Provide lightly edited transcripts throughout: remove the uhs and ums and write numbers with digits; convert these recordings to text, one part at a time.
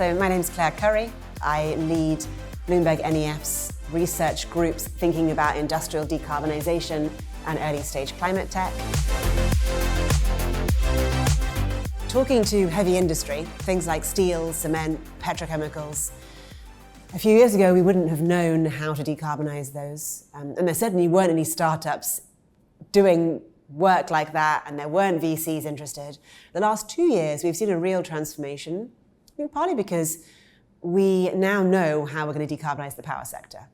So my name's Claire Curry. I lead BloombergNEF's research groups thinking about industrial decarbonisation and early stage climate tech. Talking to heavy industry, things like steel, cement, petrochemicals, a few years ago we wouldn't have known how to decarbonise those. And there certainly weren't any startups doing work like that, and there weren't VCs interested. The last 2 years we've seen a real transformation, I think partly because we now know how we're going to decarbonise the power sector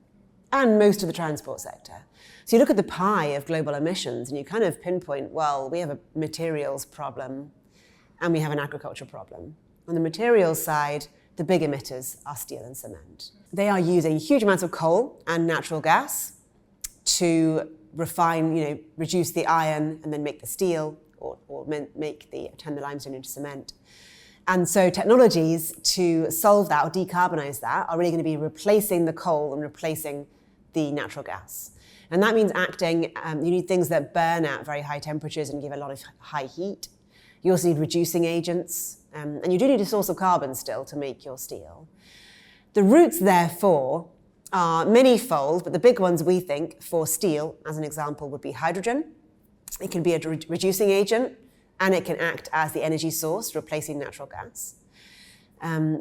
and most of the transport sector. So you look at the pie of global emissions and you kind of pinpoint, well, we have a materials problem and we have an agriculture problem. On the materials side, the big emitters are steel and cement. They are using huge amounts of coal and natural gas to refine, reduce the iron and then make the steel or turn the limestone into cement. And so technologies to solve that or decarbonise that are really going to be replacing the coal and replacing the natural gas. And that means you need things that burn at very high temperatures and give a lot of high heat. You also need reducing agents, and you do need a source of carbon still to make your steel. The routes, therefore, are many-fold, but the big ones we think for steel, as an example, would be hydrogen. It can be a reducing agent, and it can act as the energy source, replacing natural gas.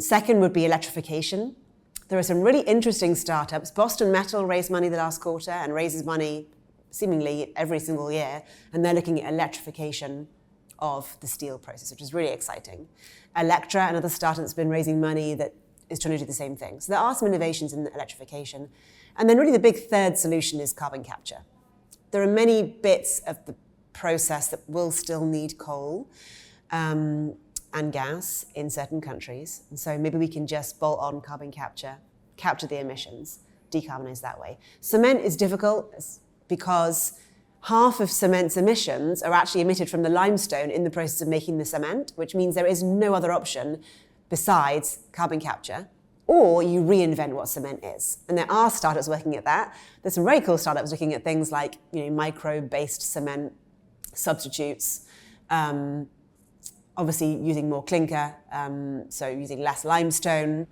Second would be electrification. There are some really interesting startups. Boston Metal raised money the last quarter and raises money seemingly every single year, and they're looking at electrification of the steel process, which is really exciting. Electra, another startup that's been raising money that is trying to do the same thing. So there are some innovations in electrification. And then really the big third solution is carbon capture. There are many bits of the process that will still need coal and gas in certain countries. And so maybe we can just bolt on carbon capture the emissions, decarbonise that way. Cement is difficult because half of cement's emissions are actually emitted from the limestone in the process of making the cement, which means there is no other option besides carbon capture, or you reinvent what cement is. And there are startups working at that. There's some very cool startups looking at things like microbe-based cement substitutes, obviously using more clinker, so using less limestone,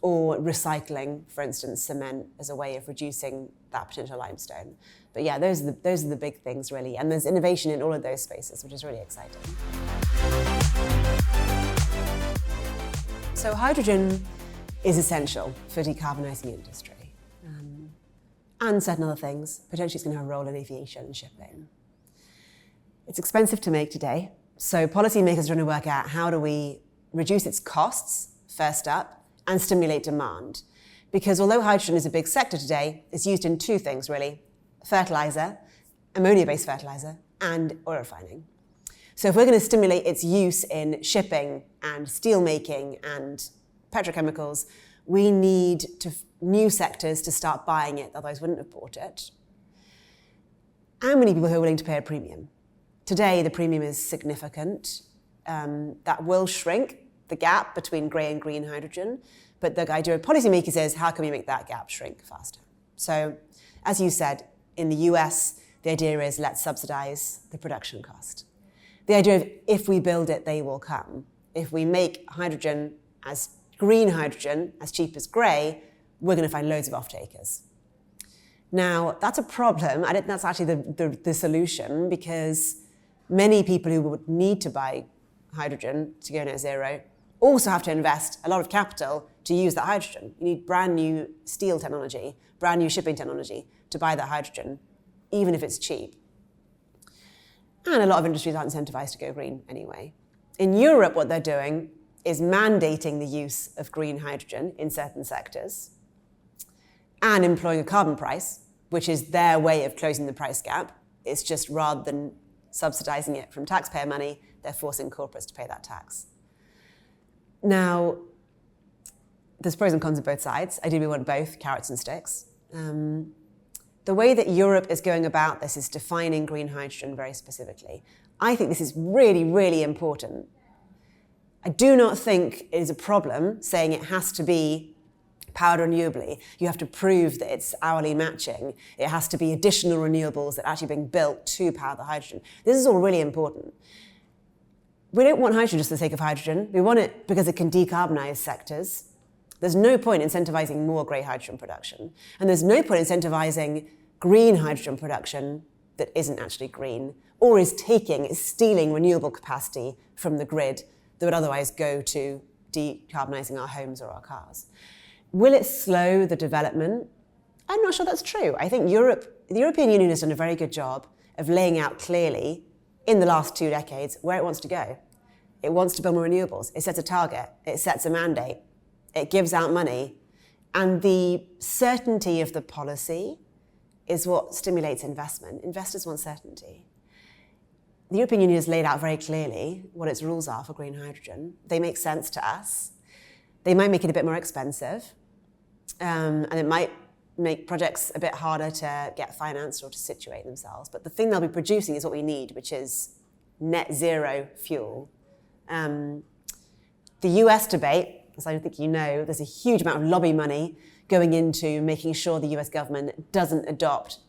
or recycling, for instance, cement as a way of reducing that potential limestone. But yeah, those are the big things really, and there's innovation in all of those spaces, which is really exciting. So hydrogen is essential for decarbonising industry, and certain other things. Potentially it's going to have a role in aviation and shipping. It's expensive to make today, so policymakers are trying to work out how do we reduce its costs, first up, and stimulate demand. Because although hydrogen is a big sector today, it's used in two things really: fertilizer, ammonia-based fertilizer, and oil refining. So if we're going to stimulate its use in shipping and steel making and petrochemicals, we need new sectors to start buying it, otherwise we wouldn't have bought it. And we need people who are willing to pay a premium. Today, the premium is significant. That will shrink the gap between grey and green hydrogen, but the idea of policymakers is how can we make that gap shrink faster? So, as you said, in the US, the idea is let's subsidize the production cost. The idea of if we build it, they will come. If we make hydrogen as green hydrogen, as cheap as grey, we're going to find loads of off-takers. Now, that's a problem. I don't think that's actually the solution, because many people who would need to buy hydrogen to go net zero also have to invest a lot of capital to use that hydrogen. You need brand new steel technology, brand new shipping technology to buy that hydrogen, even if it's cheap. And a lot of industries aren't incentivized to go green anyway. In Europe, what they're doing is mandating the use of green hydrogen in certain sectors and employing a carbon price, which is their way of closing the price gap. It's just rather than subsidizing it from taxpayer money, they're forcing corporates to pay that tax. Now, there's pros and cons on both sides. Ideally, we want both, carrots and sticks. The way that Europe is going about this is defining green hydrogen very specifically. I think this is really, really important. I do not think it is a problem saying it has to be powered renewably. You have to prove that it's hourly matching. It has to be additional renewables that are actually being built to power the hydrogen. This is all really important. We don't want hydrogen just for the sake of hydrogen. We want it because it can decarbonize sectors. There's no point incentivizing more grey hydrogen production. And there's no point incentivizing green hydrogen production that isn't actually green, or is stealing renewable capacity from the grid that would otherwise go to decarbonising our homes or our cars. Will it slow the development? I'm not sure that's true. I think the European Union has done a very good job of laying out clearly in the last 2 decades where it wants to go. It wants to build more renewables. It sets a target. It sets a mandate. It gives out money. And the certainty of the policy is what stimulates investment. Investors want certainty. The European Union has laid out very clearly what its rules are for green hydrogen. They make sense to us. They might make it a bit more expensive, and it might make projects a bit harder to get financed or to situate themselves. But the thing they'll be producing is what we need, which is net zero fuel. The US debate, as I think you know, there's a huge amount of lobby money going into making sure the US government doesn't adopt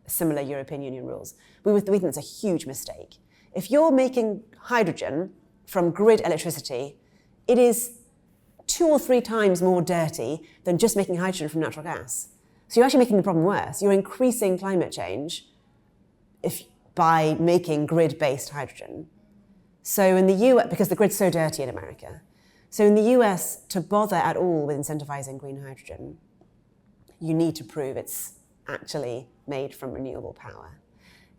similar European Union rules. We think it's a huge mistake. If you're making hydrogen from grid electricity, it is 2 or 3 times more dirty than just making hydrogen from natural gas. So you're actually making the problem worse. You're increasing climate change by making grid-based hydrogen. So in the US, because the grid's so dirty in America, so in the US, to bother at all with incentivizing green hydrogen, you need to prove it's actually made from renewable power.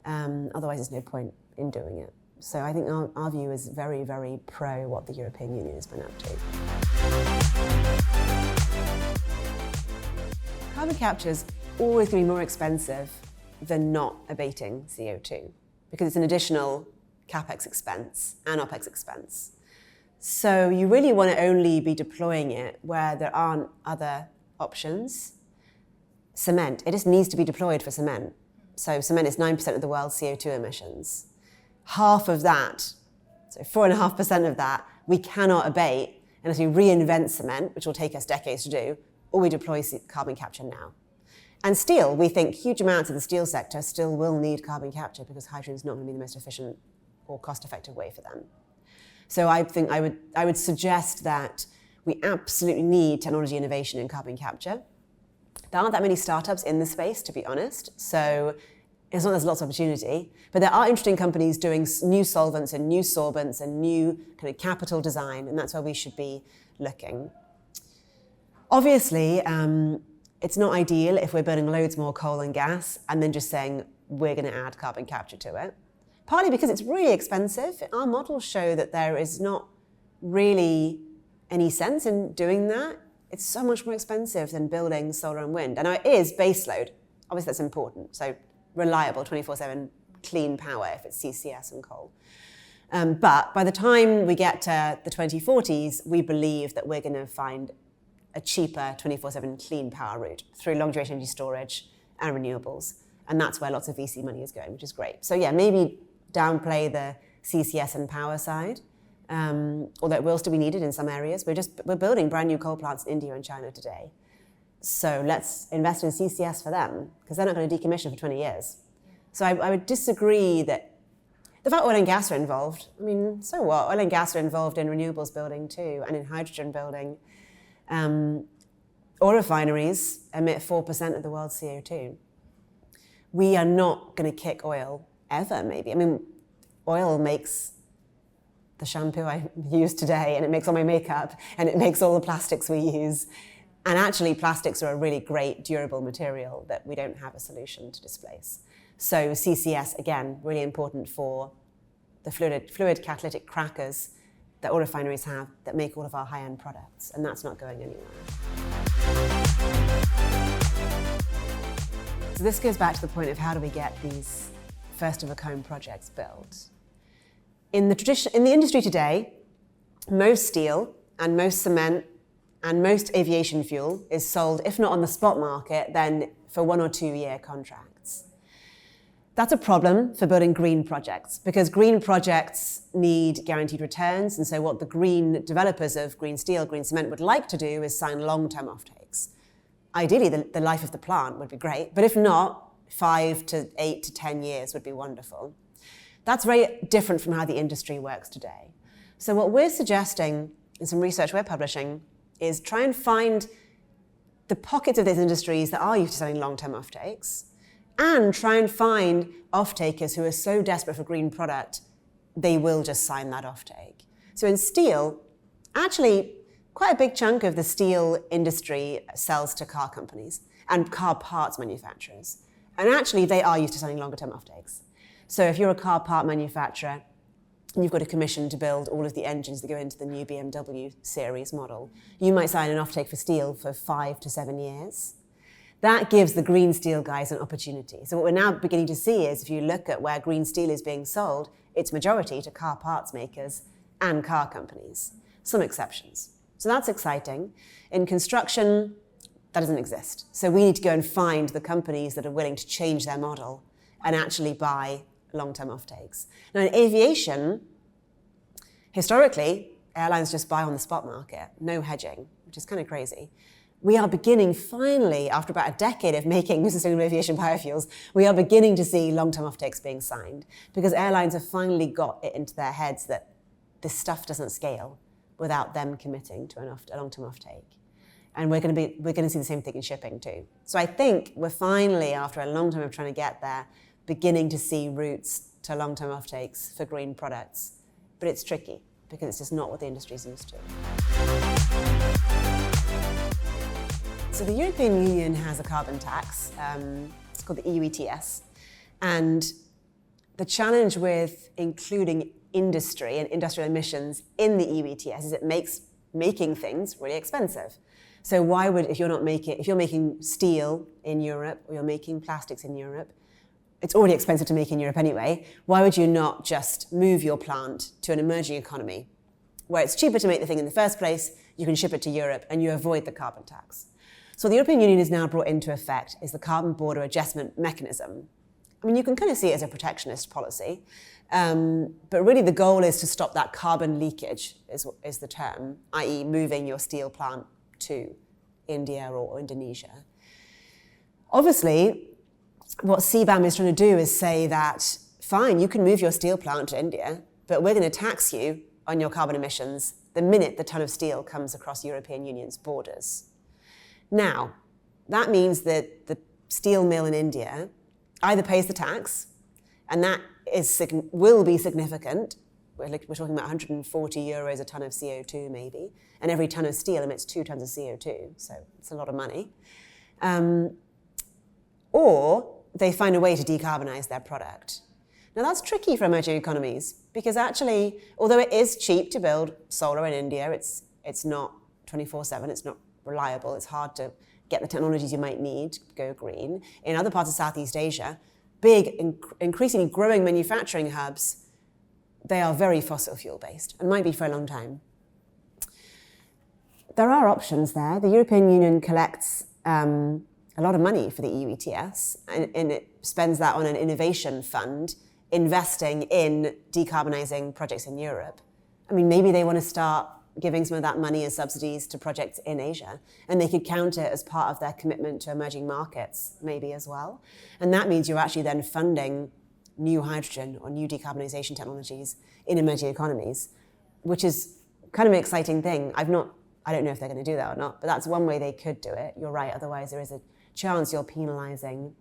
Otherwise, there's no point in doing it. So I think our view is very, very pro what the European Union has been up to. Carbon capture is always going to be more expensive than not abating CO2 because it's an additional CapEx expense and OpEx expense. So you really want to only be deploying it where there aren't other options. Cement, it just needs to be deployed for cement. So cement is 9% of the world's CO2 emissions. Half of that, so 4.5% of that, we cannot abate unless we reinvent cement, which will take us decades to do, or we deploy carbon capture now. And steel, we think huge amounts of the steel sector still will need carbon capture because hydrogen is not going to be the most efficient or cost-effective way for them. So I think I would suggest that we absolutely need technology innovation in carbon capture. There aren't that many startups in the space, to be honest, so it's not there's lots of opportunity, but there are interesting companies doing new solvents and new sorbents and new kind of capital design, and that's where we should be looking. Obviously, it's not ideal if we're burning loads more coal and gas and then just saying we're going to add carbon capture to it. Partly because it's really expensive. Our models show that there is not really any sense in doing that. It's so much more expensive than building solar and wind. And it is baseload. Obviously, that's important. So reliable, 24/7 clean power if it's CCS and coal. But by the time we get to the 2040s, we believe that we're going to find a cheaper 24/7 clean power route through long-duration energy storage and renewables. And that's where lots of VC money is going, which is great. So yeah, maybe downplay the CCS and power side, although it will still be needed in some areas. We're building brand new coal plants in India and China today. So let's invest in CCS for them, because they're not going to decommission for 20 years. So I would disagree that the fact oil and gas are involved, I mean, so what? Oil and gas are involved in renewables building too, and in hydrogen building. Oil refineries emit 4% of the world's CO2. We are not going to kick oil ever, maybe. I mean, oil makes the shampoo I use today, and it makes all my makeup, and it makes all the plastics we use. And actually, plastics are a really great, durable material that we don't have a solution to displace. So CCS, again, really important for the fluid catalytic crackers that oil refineries have that make all of our high-end products, and that's not going anywhere. So this goes back to the point of how do we get these first-of-a-kind projects built. In the industry today, most steel and most cement and most aviation fuel is sold, if not on the spot market, then for 1 or 2 year contracts. That's a problem for building green projects, because green projects need guaranteed returns, and so what the green developers of green steel, green cement would like to do is sign long-term offtakes. Ideally, the life of the plant would be great, but if not, 5 to 8 to 10 years would be wonderful. That's very different from how the industry works today. So what we're suggesting in some research we're publishing is try and find the pockets of these industries that are used to selling long-term offtakes, and try and find off-takers who are so desperate for green product, they will just sign that offtake. So in steel, actually, quite a big chunk of the steel industry sells to car companies and car parts manufacturers. And actually, they are used to selling longer-term offtakes. So if you're a car part manufacturer, and you've got a commission to build all of the engines that go into the new BMW series model, you might sign an offtake for steel for 5 to 7 years. That gives the green steel guys an opportunity. So what we're now beginning to see is if you look at where green steel is being sold, it's majority to car parts makers and car companies. Some exceptions. So that's exciting. In construction, that doesn't exist. So we need to go and find the companies that are willing to change their model and actually buy long-term offtakes. Now in aviation, historically, airlines just buy on the spot market, no hedging, which is kind of crazy. We are beginning finally, after about a decade of making sustainable aviation biofuels, we are beginning to see long-term offtakes being signed because airlines have finally got it into their heads that this stuff doesn't scale without them committing to a long-term offtake. And we're going to see the same thing in shipping too. So I think we're finally, after a long time of trying to get there, beginning to see routes to long-term offtakes for green products. But it's tricky because it's just not what the industry is used to. So the European Union has a carbon tax. It's called the EU ETS. And the challenge with including industry and industrial emissions in the EU ETS is it makes making things really expensive. So why would, if you're making steel in Europe or you're making plastics in Europe, it's already expensive to make in Europe anyway, why would you not just move your plant to an emerging economy where it's cheaper to make the thing in the first place, you can ship it to Europe and you avoid the carbon tax? So the European Union has now brought into effect is the carbon border adjustment mechanism. I mean, you can kind of see it as a protectionist policy, but really the goal is to stop that carbon leakage is the term, i.e. moving your steel plant to India or Indonesia. Obviously, what CBAM is trying to do is say that, fine, you can move your steel plant to India, but we're going to tax you on your carbon emissions the minute the ton of steel comes across European Union's borders. Now, that means that the steel mill in India either pays the tax, and that will be significant. We're talking about 140 euros a ton of CO2 maybe, and every ton of steel emits 2 tons of CO2, so it's a lot of money. Or they find a way to decarbonize their product. Now that's tricky for emerging economies because actually, although it is cheap to build solar in India, it's not 24/7, it's not reliable, it's hard to get the technologies you might need to go green. In other parts of Southeast Asia, big, increasingly growing manufacturing hubs, they are very fossil fuel based and might be for a long time. There are options there. The European Union collects a lot of money for the EU ETS, and it spends that on an innovation fund, investing in decarbonizing projects in Europe. I mean, maybe they want to start giving some of that money as subsidies to projects in Asia, and they could count it as part of their commitment to emerging markets, maybe as well. And that means you're actually then funding new hydrogen or new decarbonization technologies in emerging economies, which is kind of an exciting thing. I don't know if they're going to do that or not, but that's one way they could do it. You're right, otherwise there is a chance you're penalizing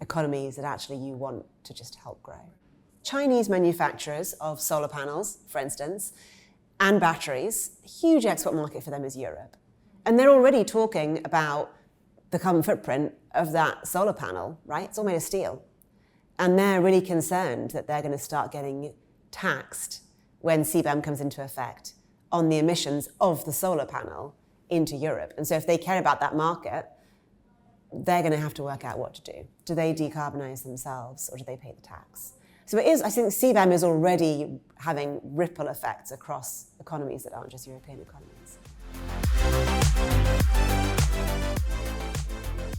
economies that actually you want to just help grow. Chinese manufacturers of solar panels, for instance, and batteries, a huge export market for them is Europe. And they're already talking about the carbon footprint of that solar panel, right? It's all made of steel. And they're really concerned that they're going to start getting taxed when CBAM comes into effect on the emissions of the solar panel into Europe. And so if they care about that market, they're going to have to work out what to do. Do they decarbonize themselves or do they pay the tax? So it is, I think CBAM is already having ripple effects across economies that aren't just European economies.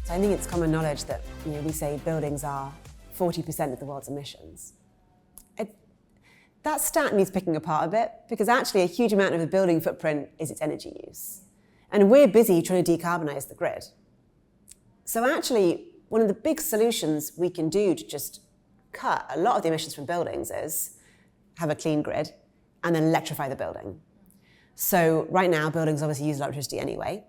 So I think it's common knowledge that we say buildings are 40% of the world's emissions. That stat needs picking apart a bit because actually a huge amount of the building footprint is its energy use. And we're busy trying to decarbonize the grid. So actually, one of the big solutions we can do to just cut a lot of the emissions from buildings is have a clean grid and then electrify the building. So right now, buildings obviously use electricity anyway.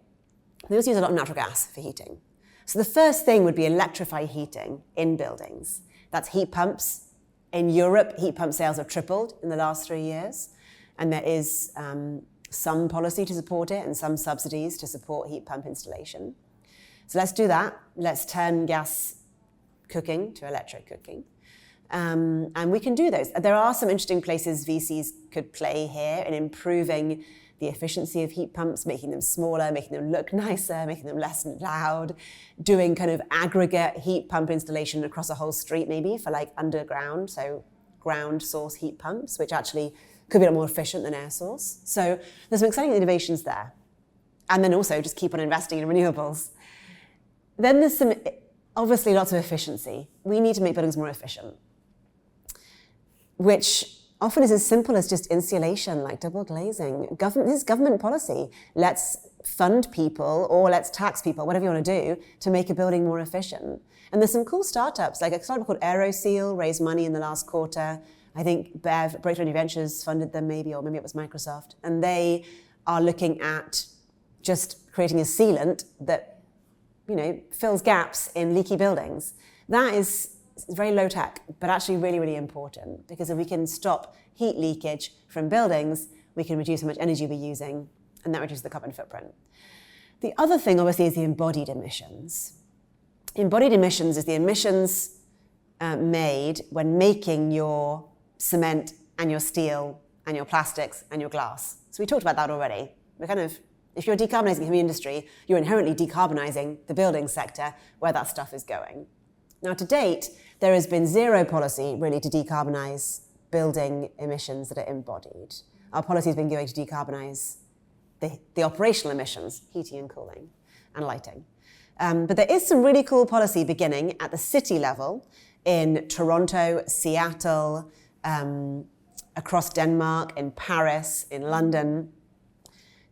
They also use a lot of natural gas for heating. So the first thing would be electrify heating in buildings. That's heat pumps. In Europe, heat pump sales have tripled in the last 3 years, and there is some policy to support it and some subsidies to support heat pump installation. So let's do that. Let's turn gas cooking to electric cooking. And we can do those. There are some interesting places VCs could play here in improving the efficiency of heat pumps, making them smaller, making them look nicer, making them less loud, doing kind of aggregate heat pump installation across a whole street maybe for like underground, so ground source heat pumps, which actually could be a lot more efficient than air source. So there's some exciting innovations there. And then also just keep on investing in renewables. Then there's some, obviously lots of efficiency. We need to make buildings more efficient, which often is as simple as just insulation, like double glazing. This is government policy. Let's fund people or let's tax people, whatever you want to do, to make a building more efficient. And there's some cool startups, like a startup called AeroSeal raised money in the last quarter. I think Bev, Breakthrough New Ventures funded them maybe, or maybe it was Microsoft. And they are looking at just creating a sealant that, fills gaps in leaky buildings. That is very low tech, but actually really, really important, because if we can stop heat leakage from buildings, we can reduce how much energy we're using, and that reduces the carbon footprint. The other thing, obviously, is the embodied emissions. Embodied emissions is the emissions made when making your cement and your steel and your plastics and your glass. So we talked about that already. If you're decarbonising the heavy industry, you're inherently decarbonising the building sector where that stuff is going. Now, to date, there has been zero policy, really, to decarbonise building emissions that are embodied. Our policy has been going to decarbonise the operational emissions, heating and cooling, and lighting. But there is some really cool policy beginning at the city level in Toronto, Seattle, across Denmark, in Paris, in London,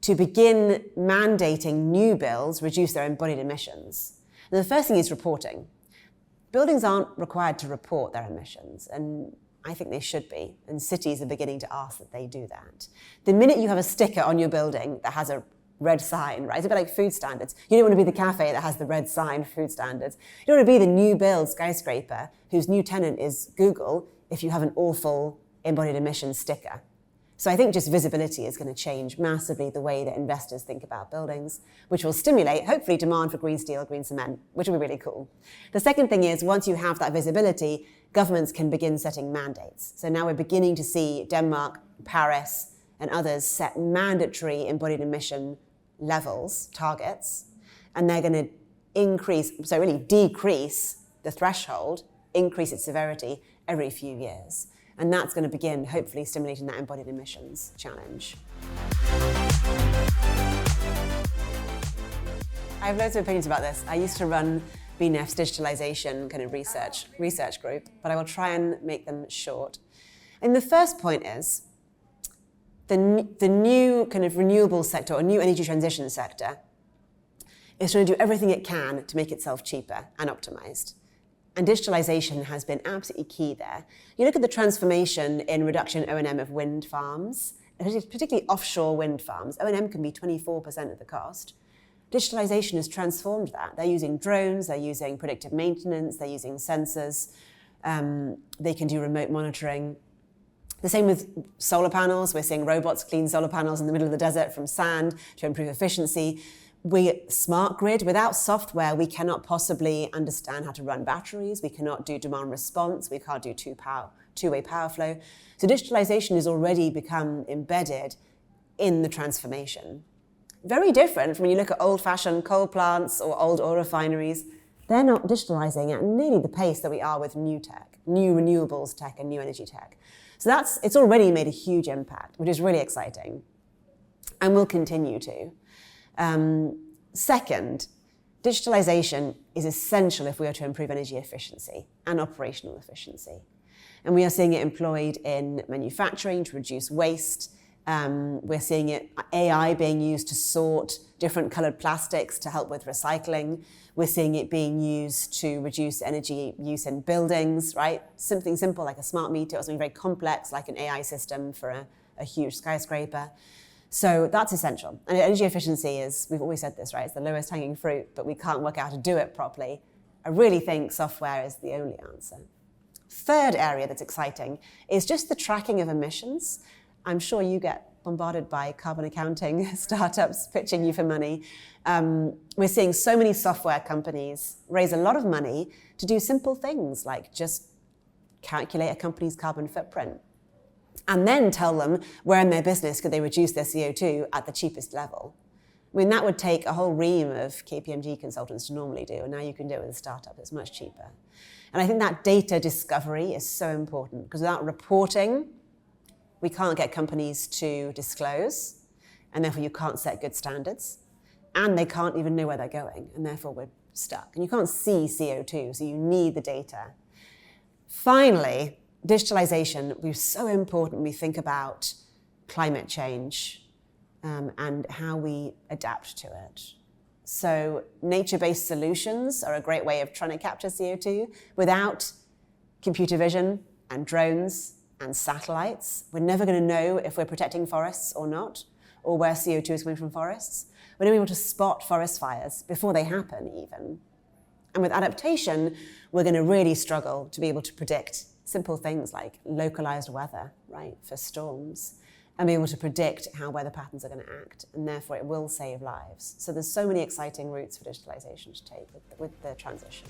to begin mandating new builds reduce their embodied emissions. And the first thing is reporting. Buildings aren't required to report their emissions, and I think they should be, and cities are beginning to ask that they do that. The minute you have a sticker on your building that has a red sign, right? It's a bit like food standards. You don't want to be the cafe that has the red sign, food standards. You don't want to be the new build skyscraper whose new tenant is Google if you have an awful embodied emissions sticker. So I think just visibility is going to change massively the way that investors think about buildings, which will stimulate, hopefully, demand for green steel, green cement, which will be really cool. The second thing is, once you have that visibility, governments can begin setting mandates. So now we're beginning to see Denmark, Paris, and others set mandatory embodied emission levels, targets, and they're going to really decrease the threshold, increase its severity every few years. And that's going to begin, hopefully, stimulating that embodied emissions challenge. I have loads of opinions about this. I used to run BNEF's digitalization kind of research group, but I will try and make them short. And the first point is the new kind of renewable sector or new energy transition sector is trying to do everything it can to make itself cheaper and optimized. And digitalization has been absolutely key there. You look at the transformation in reduction O&M of wind farms, particularly offshore wind farms. O&M can be 24% of the cost. Digitalization has transformed that. They're using drones, they're using predictive maintenance, they're using sensors, they can do remote monitoring. The same with solar panels. We're seeing robots clean solar panels in the middle of the desert from sand to improve efficiency. Smart grid, without software, we cannot possibly understand how to run batteries. We cannot do demand response. We can't do two-way power flow. So digitalization has already become embedded in the transformation. Very different from when you look at old-fashioned coal plants or old oil refineries. They're not digitalizing at nearly the pace that we are with new tech, new renewables tech and new energy tech. So it's already made a huge impact, which is really exciting, and will continue to. Second, digitalization is essential if we are to improve energy efficiency and operational efficiency. And we are seeing it employed in manufacturing to reduce waste. We're seeing AI being used to sort different colored plastics to help with recycling. We're seeing it being used to reduce energy use in buildings, right? Something simple like a smart meter or something very complex like an AI system for a a huge skyscraper. So that's essential. And energy efficiency is, we've always said this, right? It's the lowest hanging fruit, but we can't work out how to do it properly. I really think software is the only answer. Third area that's exciting is just the tracking of emissions. I'm sure you get bombarded by carbon accounting startups pitching you for money. We're seeing so many software companies raise a lot of money to do simple things like just calculate a company's carbon footprint and then tell them where in their business could they reduce their CO2 at the cheapest level. I mean, that would take a whole ream of KPMG consultants to normally do, and now you can do it with a startup. It's much cheaper. And I think that data discovery is so important, because without reporting, we can't get companies to disclose, and therefore you can't set good standards, and they can't even know where they're going, and therefore we're stuck. And you can't see CO2, so you need the data. Finally, digitalization is so important when we think about climate change and how we adapt to it. So nature-based solutions are a great way of trying to capture CO2. Without computer vision and drones and satellites, we're never going to know if we're protecting forests or not, or where CO2 is coming from forests. We're not able to spot forest fires before they happen even. And with adaptation, we're going to really struggle to be able to predict simple things like localized weather, right, for storms, and be able to predict how weather patterns are going to act, and therefore it will save lives. So there's so many exciting routes for digitalization to take with the transition.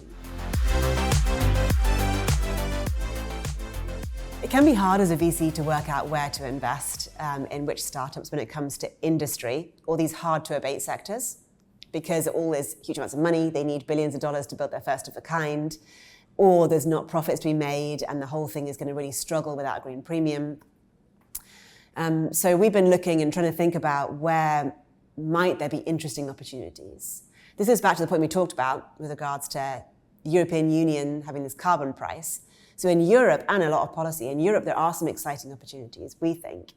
It can be hard as a VC to work out where to invest in which startups when it comes to industry or these hard-to-abate sectors, because it all is huge amounts of money. They need billions of dollars to build their first of a kind, or there's not profits to be made, and the whole thing is going to really struggle without a green premium. So we've been looking and trying to think about where might there be interesting opportunities. This is back to the point we talked about with regards to the European Union having this carbon price. So in Europe, and a lot of policy, in Europe there are some exciting opportunities, we think.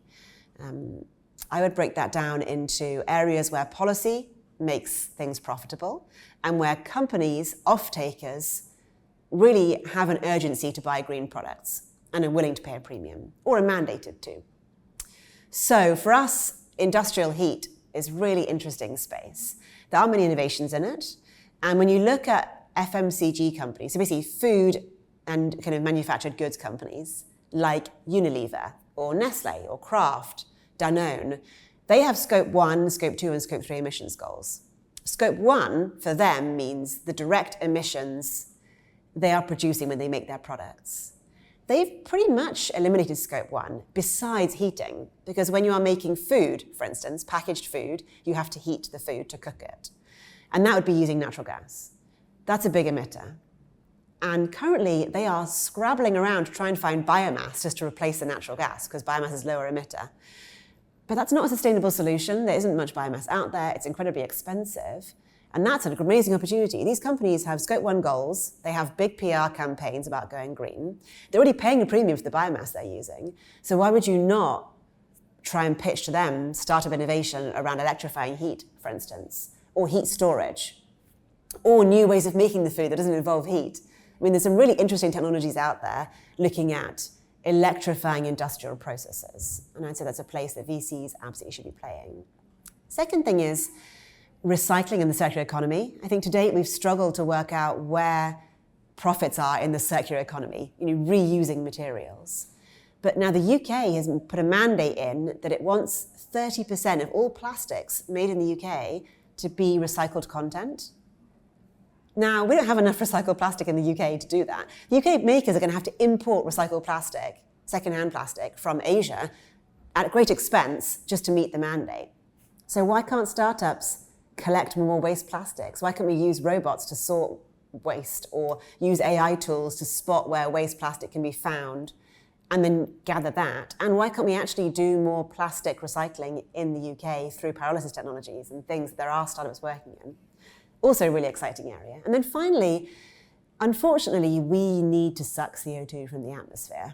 I would break that down into areas where policy makes things profitable and where companies, off-takers, really have an urgency to buy green products and are willing to pay a premium, or are mandated to. So for us, industrial heat is really interesting space. There are many innovations in it. And when you look at FMCG companies, so basically food and kind of manufactured goods companies like Unilever or Nestle or Kraft, Danone, they have Scope 1, Scope 2 and Scope 3 emissions goals. Scope 1 for them means the direct emissions they are producing when they make their products. They've pretty much eliminated Scope 1 besides heating, because when you are making food, for instance, packaged food, you have to heat the food to cook it. And that would be using natural gas. That's a big emitter. And currently they are scrabbling around to try and find biomass just to replace the natural gas, because biomass is lower emitter. But that's not a sustainable solution. There isn't much biomass out there. It's incredibly expensive. And that's an amazing opportunity. These companies have Scope 1 goals. They have big PR campaigns about going green. They're already paying a premium for the biomass they're using. So why would you not try and pitch to them startup innovation around electrifying heat, for instance, or heat storage, or new ways of making the food that doesn't involve heat? I mean, there's some really interesting technologies out there looking at electrifying industrial processes. And I'd say that's a place that VCs absolutely should be playing. Second thing is recycling and the circular economy. I think to date we've struggled to work out where profits are in the circular economy, reusing materials. But now the UK has put a mandate in that it wants 30% of all plastics made in the UK to be recycled content. Now, we don't have enough recycled plastic in the UK to do that. The UK makers are going to have to import recycled plastic, second-hand plastic, from Asia at great expense just to meet the mandate. So why can't startups collect more waste plastics? Why can't we use robots to sort waste, or use AI tools to spot where waste plastic can be found and then gather that? And why can't we actually do more plastic recycling in the UK through pyrolysis technologies and things that there are startups working in? Also a really exciting area. And then finally, unfortunately, we need to suck CO2 from the atmosphere.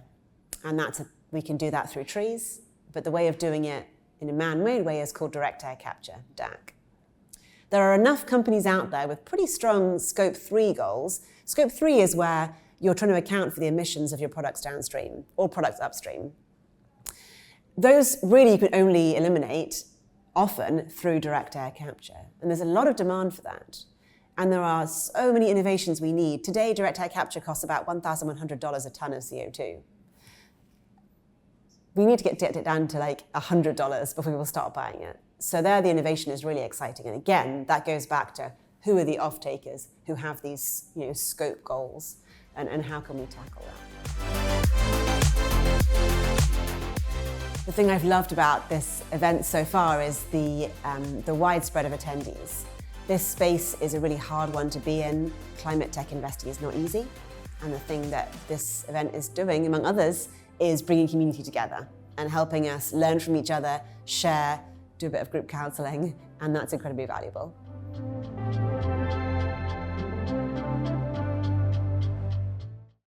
And we can do that through trees, but the way of doing it in a man-made way is called direct air capture, DAC. There are enough companies out there with pretty strong Scope 3 goals. Scope 3 is where you're trying to account for the emissions of your products downstream or products upstream. those really you can only eliminate often through direct air capture. And there's a lot of demand for that. And there are so many innovations we need. Today, direct air capture costs about $1,100 a ton of CO2. We need to get it down to like $100 before people start buying it. So there, the innovation is really exciting. And again, that goes back to who are the off-takers who have these scope goals, and how can we tackle that? The thing I've loved about this event so far is the widespread of attendees. This space is a really hard one to be in. Climate tech investing is not easy. And the thing that this event is doing, among others, is bringing community together and helping us learn from each other, share, do a bit of group counseling, and that's incredibly valuable.